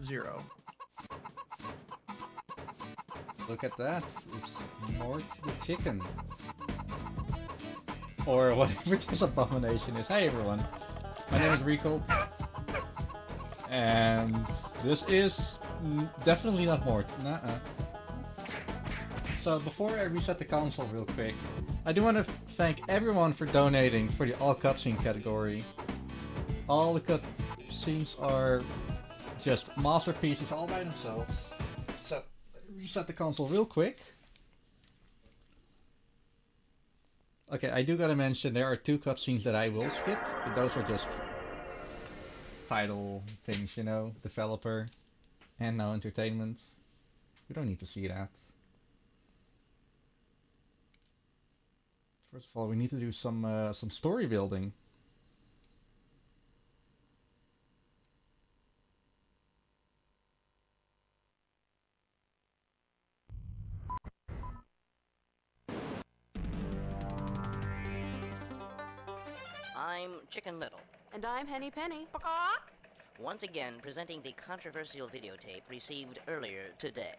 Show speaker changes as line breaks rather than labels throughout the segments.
0.
Look at that. It's Mort the chicken. Or whatever this abomination is. Hey everyone. My name is Riekelt. And this is definitely not Mort. Nuh-uh. So before I reset the console real quick, I do want to thank everyone for donating for the all cutscene category. All the cutscenes are just masterpieces all by themselves. So reset the console real quick. Okay, I do gotta mention there are 2 cutscenes that I will skip, but those are just title things, you know, developer and now entertainment. We don't need to see that. First of all, we need to do some story building.
I'm Chicken Little.
And I'm Henny Penny.
Once again, presenting the controversial videotape received earlier today.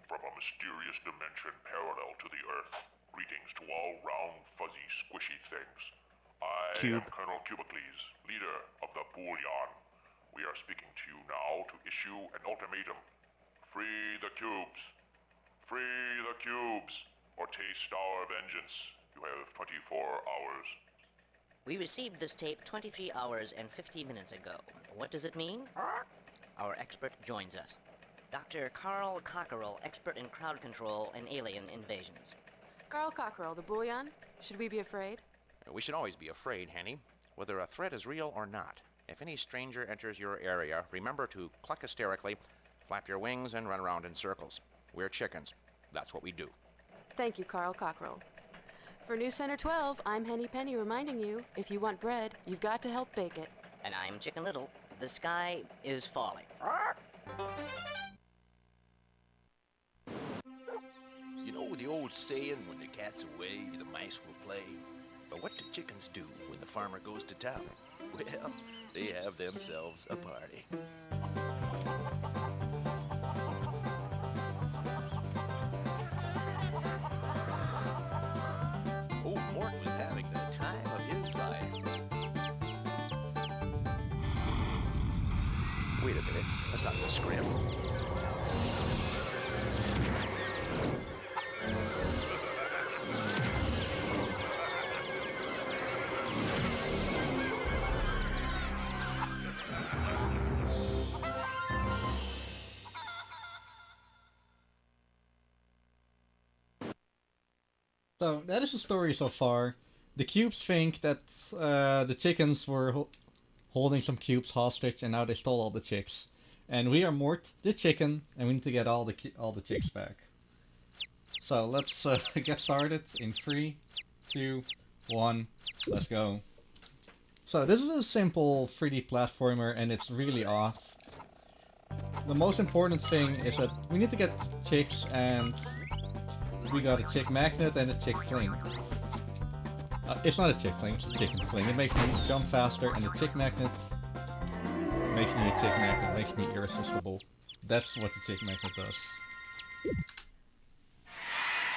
From a mysterious dimension parallel to the Earth, greetings to all round, fuzzy, squishy things. I am Colonel Cubicles, leader of the Bullion. We are speaking to you now to issue an ultimatum. Free the cubes. Free the cubes, or taste our vengeance. You have 24 hours.
We received this tape 23 hours and 50 minutes ago. What does it mean? Our expert joins us. Dr. Carl Cockerell, expert in crowd control and alien invasions.
Carl Cockerell, the Bullion. Should we be afraid?
We should always be afraid, Henny, whether a threat is real or not. If any stranger enters your area, remember to cluck hysterically, flap your wings, and run around in circles. We're chickens. That's what we do.
Thank you, Carl Cockerell. For News Center 12, I'm Henny Penny reminding you, if you want bread, you've got to help bake it.
And I'm Chicken Little. The sky is falling.
You know the old saying, when the cat's away, the mice will play? But what do chickens do when the farmer goes to town? Well, they have themselves a party. Oh, Mort was having the time of his life.
Wait a minute. That's not the script.
So that is the story so far. The cubes think that the chickens were holding some cubes hostage, and now they stole all the chicks. And we are Mort the chicken, and we need to get all the chicks back. So let's get started in 3, 2, 1. Let's go. So this is a simple 3D platformer, and it's really odd. The most important thing is that we need to get chicks, and we got a chick magnet and a chick fling. It's not a chick fling, it's a chicken fling. It makes me jump faster, and the chick magnet makes me a chick magnet, makes me irresistible. That's what the chick magnet does.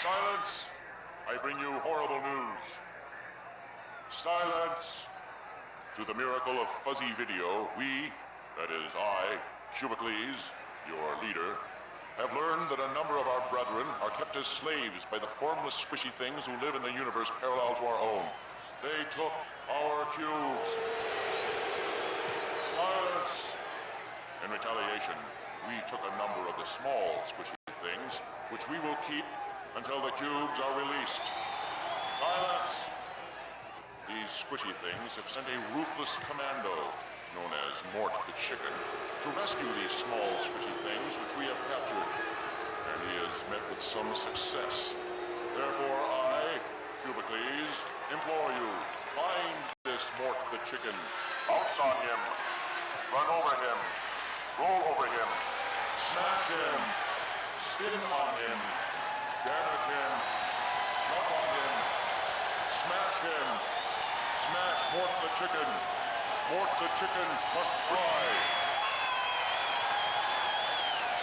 Silence! I bring you horrible news. Silence! Through the miracle of fuzzy video, we, that is I, Cubicles, your leader, have learned that a number of our brethren are kept as slaves by the formless squishy things who live in the universe parallel to our own. They took our cubes. Silence! In retaliation, we took a number of the small squishy things, which we will keep until the cubes are released. Silence! These squishy things have sent a ruthless commando, known as Mort the Chicken, to rescue these small squishy things which we have captured. And he has met with some success. Therefore I, Cubicles, implore you, find this Mort the Chicken. Bounce on him. Run over him. Roll over him. Smash him. Spin on him. Damage him. Jump on him. Smash him. Smash Mort the Chicken. Mort the Chicken must fly.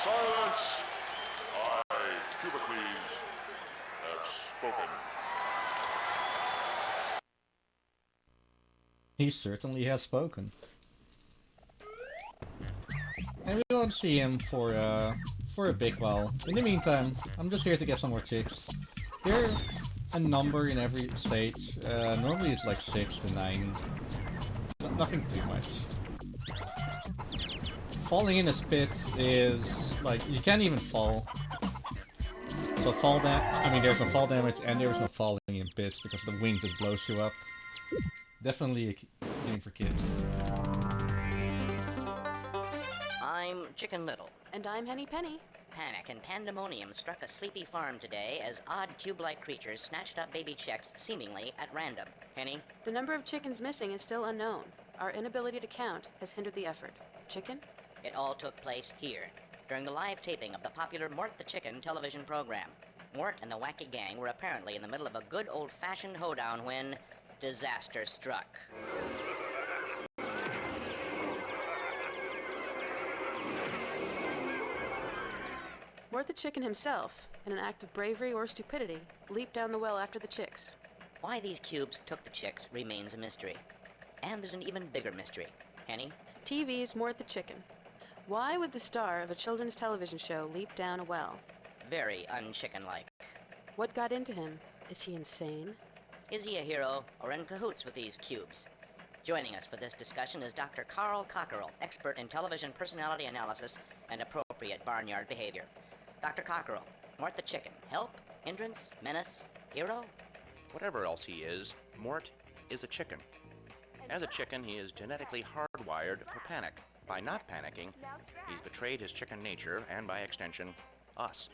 Silence! I, Cubicles, have spoken.
He certainly has spoken. And we won't see him for a big while. In the meantime, I'm just here to get some more chicks. There are a number in every stage. Normally it's like 6 to 9. Nothing too much. Falling in a pit is like you can't even fall. So there's no fall damage and there's no falling in pits because the wind just blows you up. Definitely a game for kids.
I'm Chicken Little.
And I'm Henny Penny.
Panic and pandemonium struck a sleepy farm today as odd cube-like creatures snatched up baby chicks seemingly at random. Henny?
The number of chickens missing is still unknown. Our inability to count has hindered the effort. Chicken?
It all took place here, during the live taping of the popular Mort the Chicken television program. Mort and the wacky gang were apparently in the middle of a good old-fashioned hoedown when disaster struck.
Mort the Chicken himself, in an act of bravery or stupidity, leaped down the well after the chicks.
Why these cubes took the chicks remains a mystery. And there's an even bigger mystery. Henny?
TV's Mort the Chicken. Why would the star of a children's television show leap down a well?
Very unchicken-like.
What got into him? Is he insane?
Is he a hero or in cahoots with these cubes? Joining us for this discussion is Dr. Carl Cockerell, expert in television personality analysis and appropriate barnyard behavior. Dr. Cockerell, Mort the Chicken, help, hindrance, menace, hero?
Whatever else he is, Mort is a chicken. As a chicken, he is genetically hardwired for panic. By not panicking, he's betrayed his chicken nature and, by extension, us.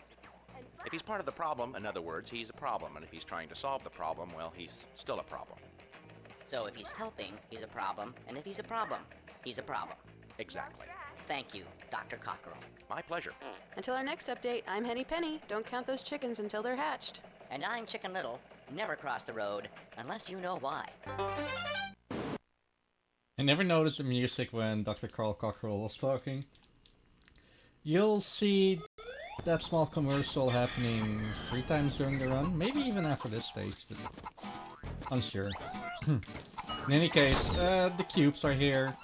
If he's part of the problem, in other words, he's a problem, and if he's trying to solve the problem, well, he's still a problem.
So if he's helping, he's a problem, and if he's a problem, he's a problem.
Exactly.
Thank you, Dr. Cockerell.
My pleasure.
Until our next update, I'm Henny Penny. Don't count those chickens until they're hatched.
And I'm Chicken Little. Never cross the road, unless you know why.
I never noticed the music when Dr. Carl Cockerell was talking. You'll see that small commercial happening 3 times during the run, maybe even after this stage, but unsure. In any case, the cubes are here.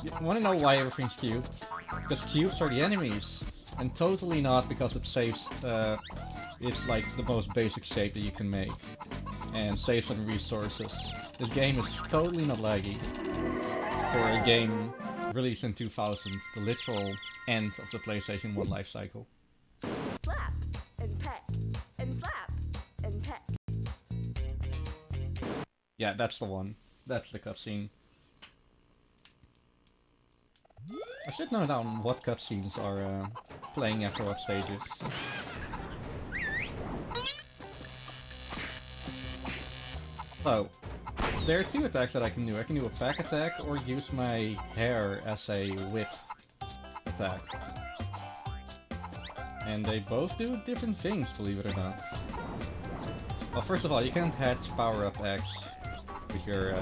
You want to know why everything's cubed? Because cubes are the enemies, and totally not because it saves, it's like the most basic shape that you can make, and saves on resources. This game is totally not laggy. For a game released in 2000, the literal end of the PlayStation 1 life cycle.
Flap and peck and flap and peck.
Yeah, that's the one. That's the cutscene. I should note down what cutscenes are playing after what stages. So, there are 2 attacks that I can do. I can do a pack attack or use my hair as a whip attack. And they both do different things, believe it or not. Well, first of all, you can't hatch power-up X with your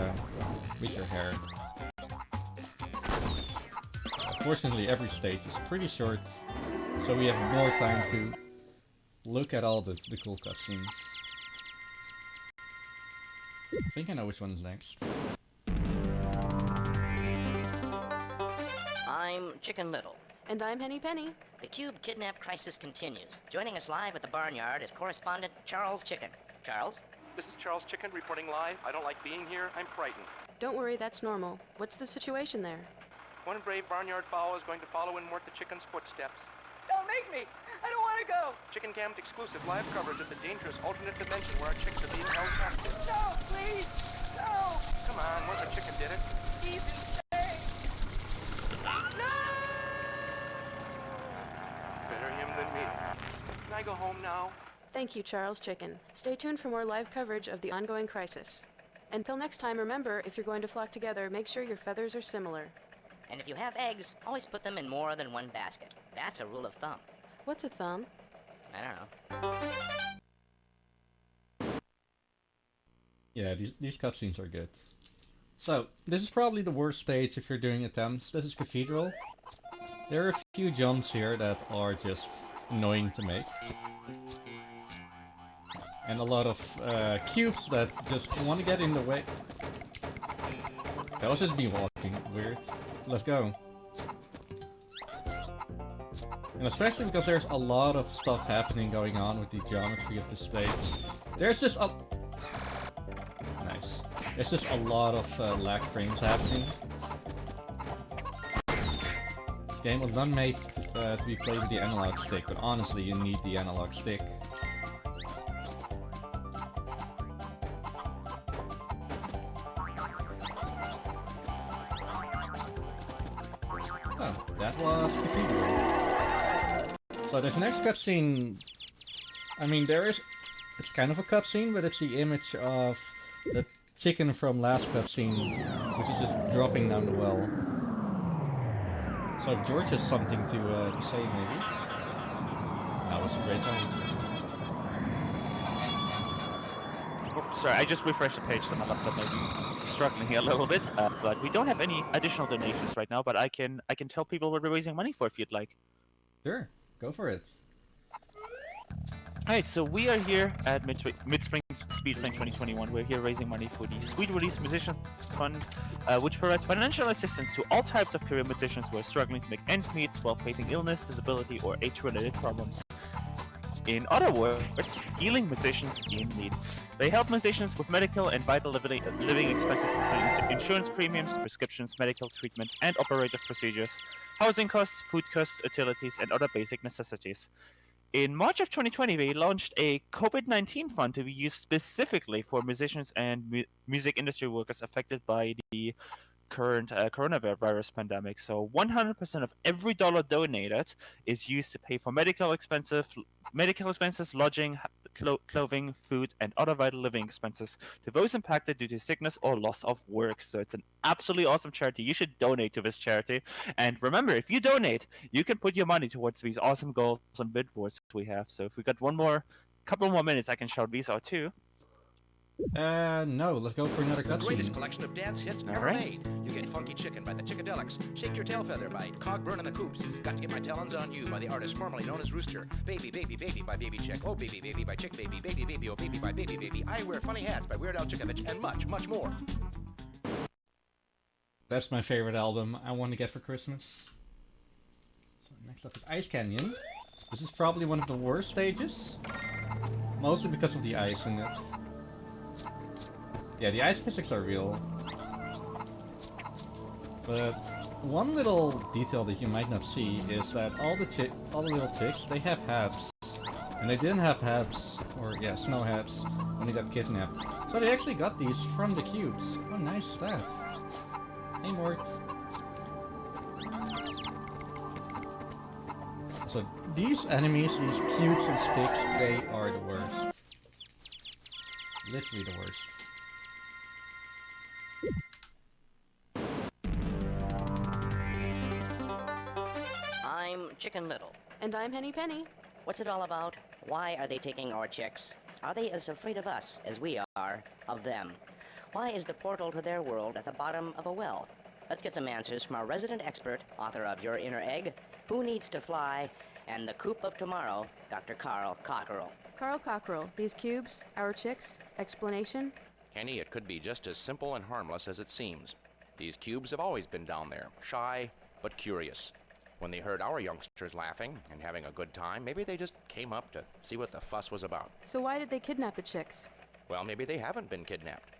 hair. Fortunately, every stage is pretty short, so we have more time to look at all the cool cutscenes. I think I know which one's next.
I'm Chicken Little.
And I'm Henny Penny.
The Cube Kidnap Crisis continues. Joining us live at the barnyard is correspondent Charles Chicken. Charles?
This is Charles Chicken reporting live. I don't like being here. I'm frightened.
Don't worry, that's normal. What's the situation there?
One brave barnyard fowl is going to follow in Mort the Chicken's footsteps.
Don't make me! I don't want to go!
Chicken Cammed exclusive live coverage of the dangerous alternate dimension where our chicks are being held captive.
No, please! No!
Come on, Mort the Chicken did it.
He's insane! No!
Better him than me. Can I go home now?
Thank you, Charles Chicken. Stay tuned for more live coverage of the ongoing crisis. Until next time, remember, if you're going to flock together, make sure your feathers are similar.
And if you have eggs, always put them in more than one basket. That's a rule of thumb.
What's a thumb?
I don't know.
Yeah, these cutscenes are good. So, this is probably the worst stage if you're doing attempts. This is Cathedral. There are a few jumps here that are just annoying to make. And a lot of cubes that just want to get in the way. That was just me walking. Weird. Let's go. And especially because there's a lot of stuff happening going on with the geometry of the stage. There's just a... Nice. There's just a lot of lag frames happening. This game was not made to be played with the analog stick, but honestly you need the analog stick. Oh, that was Cathedral. So this next cutscene, I mean it's kind of a cutscene, but it's the image of the chicken from last cutscene, which is just dropping down the well. So if George has something to say, maybe. That was a great time.
Oh, sorry, I just refreshed the page, so my laptop may be struggling here a little bit. But we don't have any additional donations right now. But I can tell people what we're raising money for if you'd like.
Sure, go for it.
Alright, so we are here at Mid-Spring Speedflame 2021. We're here raising money for the Sweet Release Musicians Fund, which provides financial assistance to all types of career musicians who are struggling to make ends meet while facing illness, disability, or age-related problems. In other words, healing musicians in need. They help musicians with medical and vital living expenses, including insurance premiums, prescriptions, medical treatment, and operative procedures, housing costs, food costs, utilities, and other basic necessities. In March of 2020, we launched a COVID-19 fund to be used specifically for musicians and music industry workers affected by the current coronavirus pandemic. So 100% of every dollar donated is used to pay for medical expenses, lodging, clothing, food, and other vital living expenses to those impacted due to sickness or loss of work. So it's an absolutely awesome charity. You should donate to this charity. And remember, if you donate, you can put your money towards these awesome goals and bid boards we have. So if we got couple more minutes, I can shout these out too.
No, let's go for another
The greatest
cutscene.
collection of dance hits ever
Alright.
made. You get Funky Chicken by the Chickadelics, Shake Your Tail Feather by Cogburn and the Coops, Got to Get My Talons on You by the artist formerly known as Rooster, Baby Baby Baby by Baby Chick, Oh Baby Baby by Chick Baby, Baby Baby Oh Baby by Baby Baby, I Wear Funny Hats by Weird Al Chikovich, and much, much more.
That's my favorite album I want to get for Christmas. So next up is Ice Canyon. This is probably one of the worst stages. Mostly because of the ice in it. Yeah, the ice physics are real. But one little detail that you might not see is that all the little chicks, they have hats. And they didn't have hats, or yeah, snow hats, when they got kidnapped. So they actually got these from the cubes. How nice is that? Hey Mort. So these enemies, these cubes and sticks, they are the worst. Literally the worst.
I'm Chicken Little.
And I'm Henny Penny.
What's it all about? Why are they taking our chicks? Are they as afraid of us as we are of them? Why is the portal to their world at the bottom of a well? Let's get some answers from our resident expert, author of Your Inner Egg, Who Needs to Fly, and The Coop of Tomorrow, Dr. Carl Cockerell.
Carl Cockerell, these cubes, our chicks, explanation?
Kenny, it could be just as simple and harmless as it seems. These cubes have always been down there, shy but curious. When they heard our youngsters laughing and having a good time, maybe they just came up to see what the fuss was about.
So why did they kidnap the chicks?
Well, maybe they haven't been kidnapped.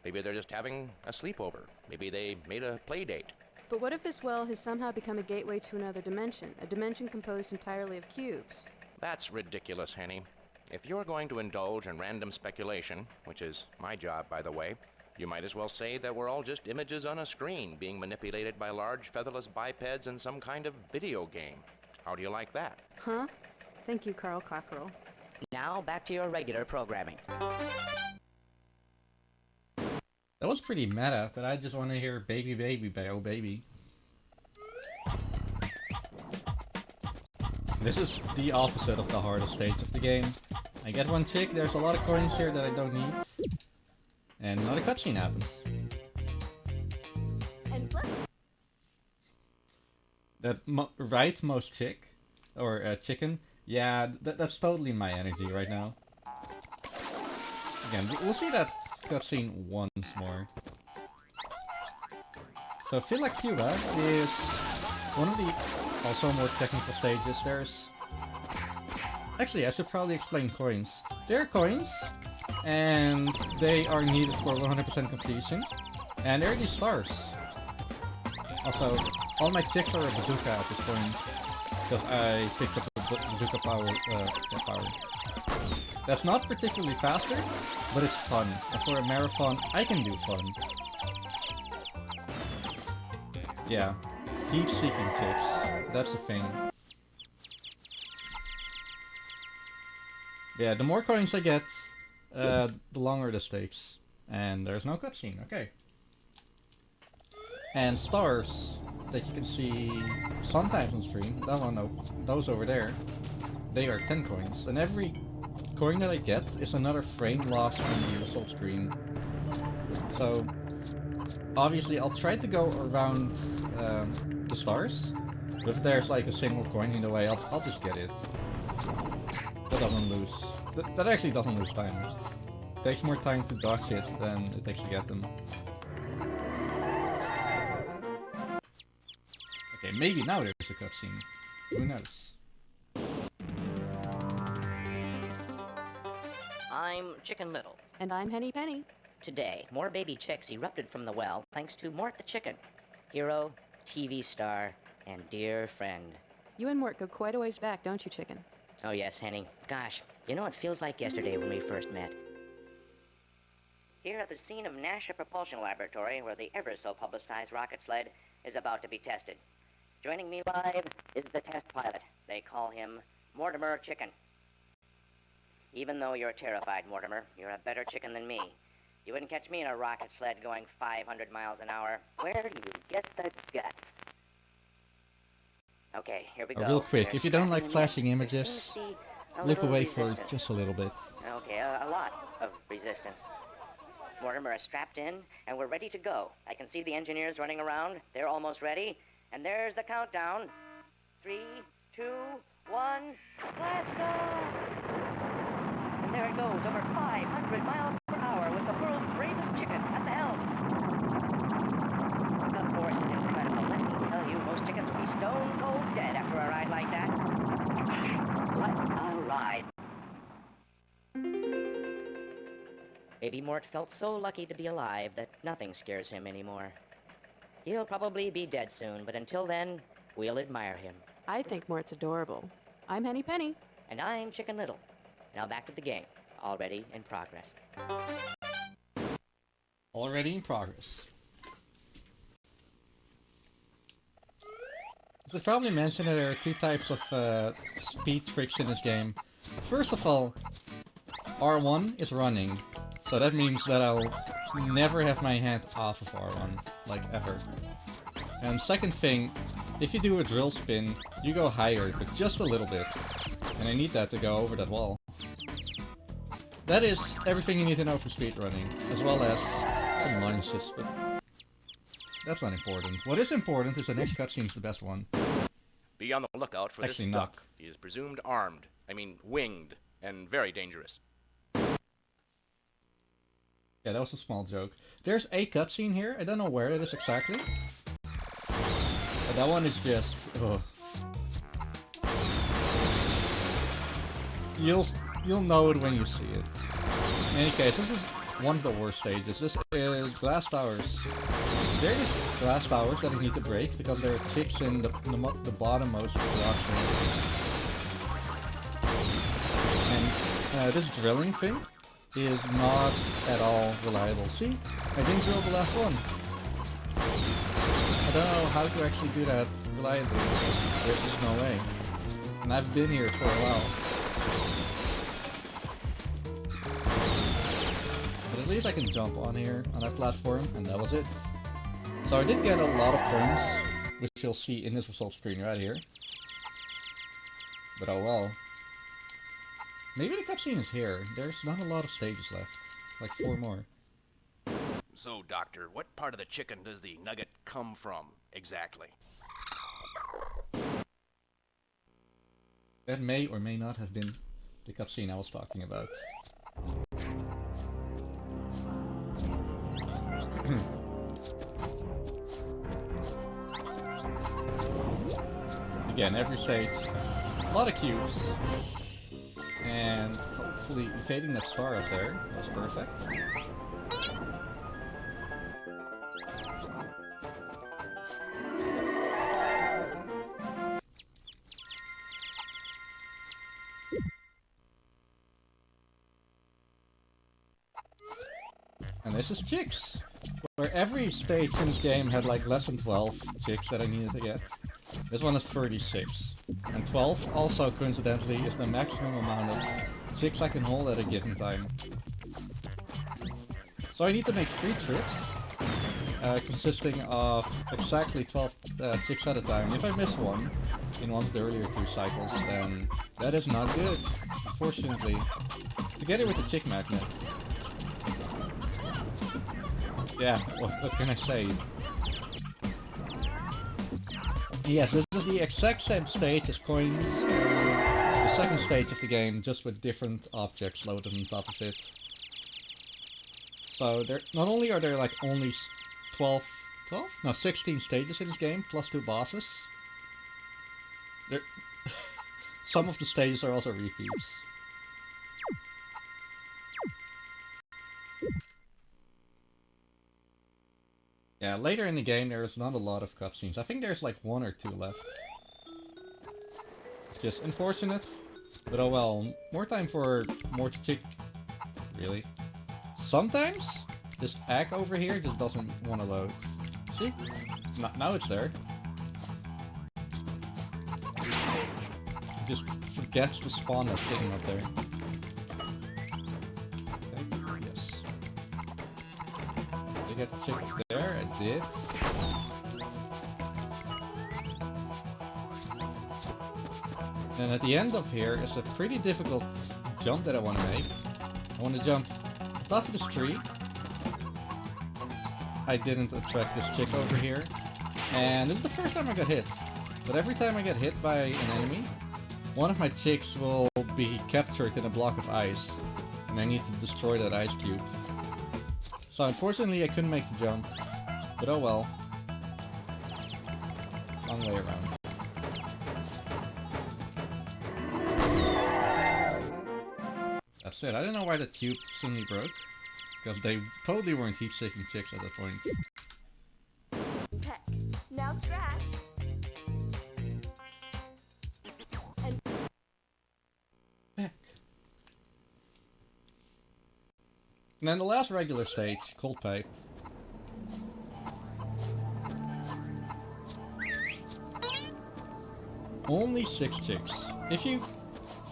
Maybe they're just having a sleepover. Maybe they made a play date.
But what if this well has somehow become a gateway to another dimension, a dimension composed entirely of cubes?
That's ridiculous, Henny. If you're going to indulge in random speculation, which is my job, by the way, you might as well say that we're all just images on a screen being manipulated by large featherless bipeds in some kind of video game. How do you like that?
Huh? Thank you, Carl Cockerell.
Now back to your regular programming.
That was pretty meta, but I just want to hear Baby Baby by Oh Baby. This is the opposite of the hardest stage of the game. I get one chick, there's a lot of coins here that I don't need. And another cutscene happens.
And flip.
That rightmost chick, or chicken, yeah, that's totally my energy right now. Again, we'll see that cutscene once more. So Villa Cuba is one of the also more technical stages. There's... Actually, I should probably explain coins. There are coins, and they are needed for 100% completion. And there are these stars. Also, all my chicks are a bazooka at this point, because I picked up a bazooka power. That's not particularly faster, but it's fun. And for a marathon, I can do fun. Yeah, heat-seeking chicks. That's the thing. Yeah, the more coins I get, the longer the stakes. And there's no cutscene, okay. And stars that you can see sometimes on screen. That one, those over there, they are 10 coins. And every coin that I get is another frame lost on the result screen. So, obviously I'll try to go around the stars. But if there's like a single coin in the way, I'll just get it. That doesn't lose. That actually doesn't lose time. It takes more time to dodge it than it takes to get them. Okay, maybe now there's a cutscene. Who knows?
I'm Chicken Little.
And I'm Henny Penny.
Today, more baby chicks erupted from the well thanks to Mort the Chicken. Hero, TV star, and dear friend.
You and Mort go quite a ways back, don't you, Chicken?
Oh yes, Henny. Gosh, you know it feels like yesterday when we first met. Here at the scene of NASA Propulsion Laboratory, where the ever-so-publicized rocket sled is about to be tested. Joining me live is the test pilot. They call him Mortimer Chicken. Even though you're terrified, Mortimer, you're a better chicken than me. You wouldn't catch me in a rocket sled going 500 miles an hour. Where do you get the guts? Okay, here we go.
Real quick,
There's
if you don't like
nothing
flashing
yet. There
images,
seems to be a
look
little
away for
resistance.
just a little bit.
Okay, a lot of resistance. Mortimer is strapped in, and we're ready to go. I can see the engineers running around. They're almost ready. And there's the countdown. 3, 2, 1, blast off! And there it goes, over 500 miles per hour with the world's bravest chicken at the helm. The force is incredible. Let me tell you, most chickens would be stone cold dead after a ride like that. What a ride. Baby Mort felt so lucky to be alive that nothing scares him anymore. He'll probably be dead soon, but until then, we'll admire him.
I think Mort's adorable. I'm Henny Penny.
And I'm Chicken Little. Now back to the game. Already in progress.
Already in progress. I should probably mention that there are two types of speed tricks in this game. First of all, R1 is running. So that means that I'll never have my hand off of R1, like ever. And second thing, if you do a drill spin, you go higher, but just a little bit. And I need that to go over that wall. That is everything you need to know for speedrunning, as well as some lunges, but that's not important. What is important is the next cutscene is the best one.
Be on the lookout for
Actually,
this duck.
not.
He is presumed armed. I mean, winged. And very dangerous.
Yeah, that was a small joke. There's a cutscene here. I don't know where it is exactly. But that one is just... ugh. You'll know it when you see it. In any case, this is one of the worst stages. This is glass towers. There is glass towers that I need to break because there are chicks in the bottommost blocks. And this drilling thing is not at all reliable. See? I didn't drill the last one. I don't know how to actually do that reliably. There's just no way. And I've been here for a while. But at least I can jump on here, on that platform, and that was it. So I did get a lot of coins, which you'll see in this result screen right here. But oh well. Maybe the cutscene is here. There's not a lot of stages left. Like 4 more.
So, Doctor, what part of the chicken does the nugget come from, exactly?
That may or may not have been the cutscene I was talking about. Again, every stage, a lot of cubes. And hopefully evading that star up there. That was perfect. And this is chicks! Where every stage in this game had like less than 12 chicks that I needed to get. This one is 36. And 12 also coincidentally is the maximum amount of chicks I can hold at a given time. So I need to make 3 trips, consisting of exactly 12 chicks at a time. If I miss one in one of the earlier 2 cycles, then that is not good, unfortunately. Together with the chick magnets. Yeah, what can I say? Yes, this is the exact same stage as Coins, the second stage of the game, just with different objects loaded on top of it. So there, not only are there like only 16 stages in this game, plus 2 bosses. There, some of the stages are also repeats. Yeah, later in the game there's not a lot of cutscenes. I think there's like 1 or 2 left. Just unfortunate, but oh well. More time for Mort chick. Really? Sometimes this egg over here just doesn't want to load. See? Now it's there. It just forgets to spawn that thing up there. Okay, yes. Did I get the chick up there? I did. And at the end of here is a pretty difficult jump that I want to make. I want to jump on top of this tree. I didn't attract this chick over here. And this is the first time I got hit. But every time I get hit by an enemy, one of my chicks will be captured in a block of ice. And I need to destroy that ice cube. So unfortunately I couldn't make the jump. But oh well. Long way around. That's it. I don't know why that cube suddenly broke. Because they totally weren't heat-seeking chicks at that point.
Peck. Now scratch. And
Peck. And then the last regular stage, Cold Pipe. Only 6 chicks.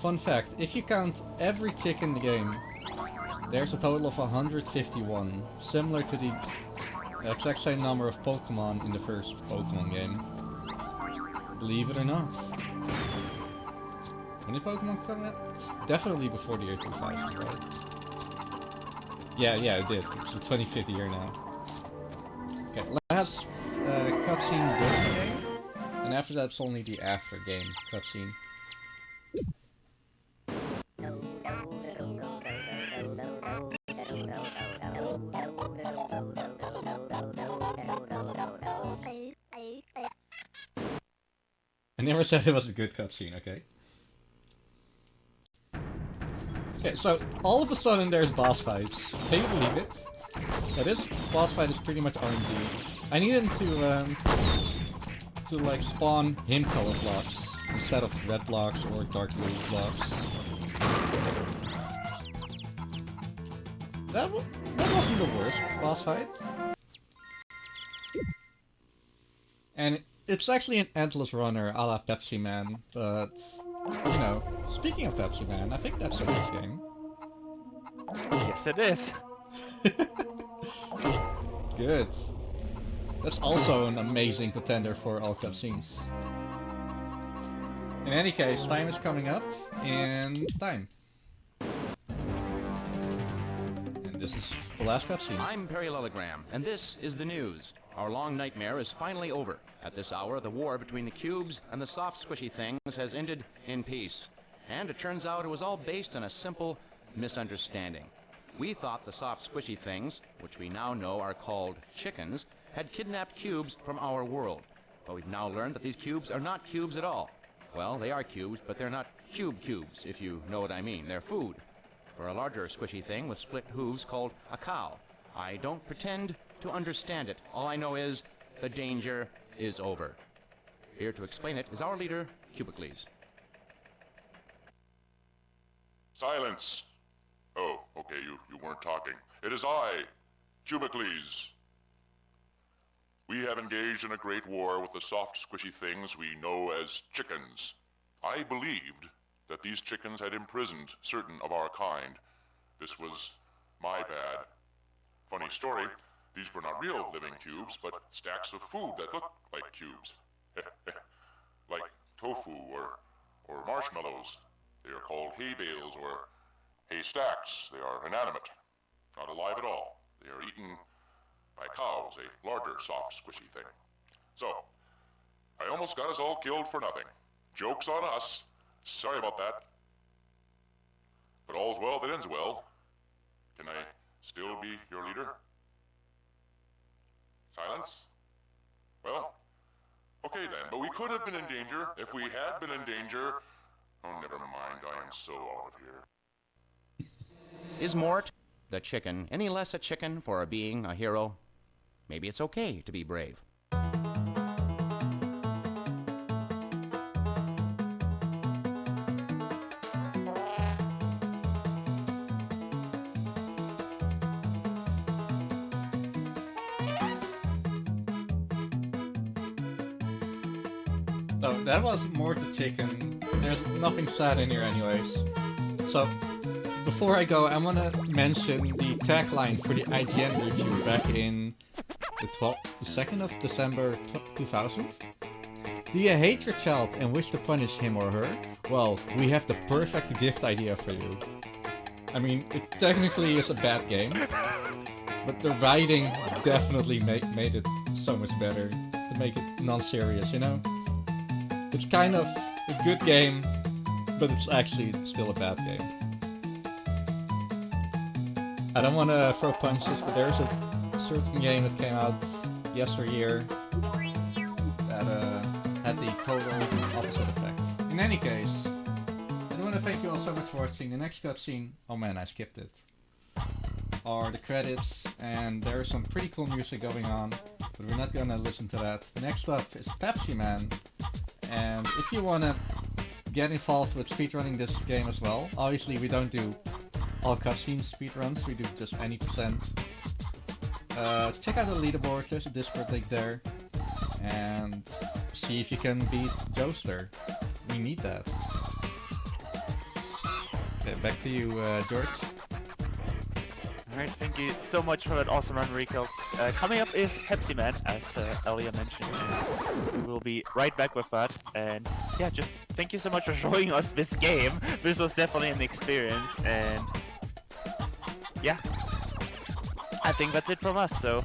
Fun fact, if you count every chick in the game, there's a total of 151, similar to the exact same number of Pokemon in the first Pokemon game. Believe it or not. When did Pokemon come out? Definitely before the year 2000, right? Yeah, it did. It's the 25th year now. Okay, last cutscene during the game, and after that's only the after game cutscene. I never said it was a good cutscene, okay? Okay, so all of a sudden there's boss fights. Can you believe it? Yeah, this boss fight is pretty much RNG. I needed to like spawn him color blocks instead of red blocks or dark blue blocks. That wasn't the worst boss fight. And it's actually an endless runner a la Pepsi Man, but, you know, speaking of Pepsi Man, I think that's a nice game.
Yes, it is.
Good. That's also an amazing contender for all cutscenes. In any case, time is coming up, and time. And this is the last cutscene.
I'm Parallelogram, and this is the news. Our long nightmare is finally over. At this hour, the war between the cubes and the soft, squishy things has ended in peace. And it turns out it was all based on a simple misunderstanding. We thought the soft, squishy things, which we now know are called chickens, had kidnapped cubes from our world. But we've now learned that these cubes are not cubes at all. Well, they are cubes, but they're not cubes, if you know what I mean. They're food for a larger, squishy thing with split hooves called a cow. I don't pretend to understand it. All I know is the danger is over. Here to explain it is our leader, Cubicles.
Silence! Oh, okay, you weren't talking. It is I, Cubicles. We have engaged in a great war with the soft, squishy things we know as chickens. I believed that these chickens had imprisoned certain of our kind. This was my bad. Funny story, these were not real living cubes, but stacks of food that looked like cubes. Like tofu or marshmallows. They are called hay bales or hay stacks. They are inanimate, not alive at all. They are eaten by cows, a larger, soft, squishy thing. So, I almost got us all killed for nothing. Joke's on us. Sorry about that. But all's well that ends well. Can I still be your leader? Silence? Well, okay then, but we could have been in danger. If we had been in danger... Oh, never mind, I am so out of here.
Is Mort, the chicken, any less a chicken for being a hero? Maybe it's okay to be brave.
So that was Mort the chicken. There's nothing sad in here anyways. So, before I go, I want to mention the tagline for the IGN review back in the 2nd of December 2000. Do you hate your child and wish to punish him or her? Well, we have the perfect gift idea for you. I mean, it technically is a bad game, but the writing definitely made it so much better to make it non-serious, you know? It's kind of a good game, but it's actually still a bad game. I don't want to throw punches, but there's a certain game that came out yesteryear that had the total opposite effect. In any case, I want to thank you all so much for watching. The next cutscene, oh man, I skipped it, are the credits, and there's some pretty cool music going on, but we're not gonna listen to that. Next up is Pepsi Man, and if you wanna get involved with speedrunning this game as well, obviously we don't do all cutscene speedruns, we do just any percent. Check out the leaderboard, there's a Discord link there, and see if you can beat Joester. We need that. Okay, back to you, George.
Alright, thank you so much for that awesome run, Riekelt. Coming up is Pepsi Man, as Elia mentioned. We will be right back with that. And yeah, just thank you so much for showing us this game. This was definitely an experience. And yeah, I think that's it from us. So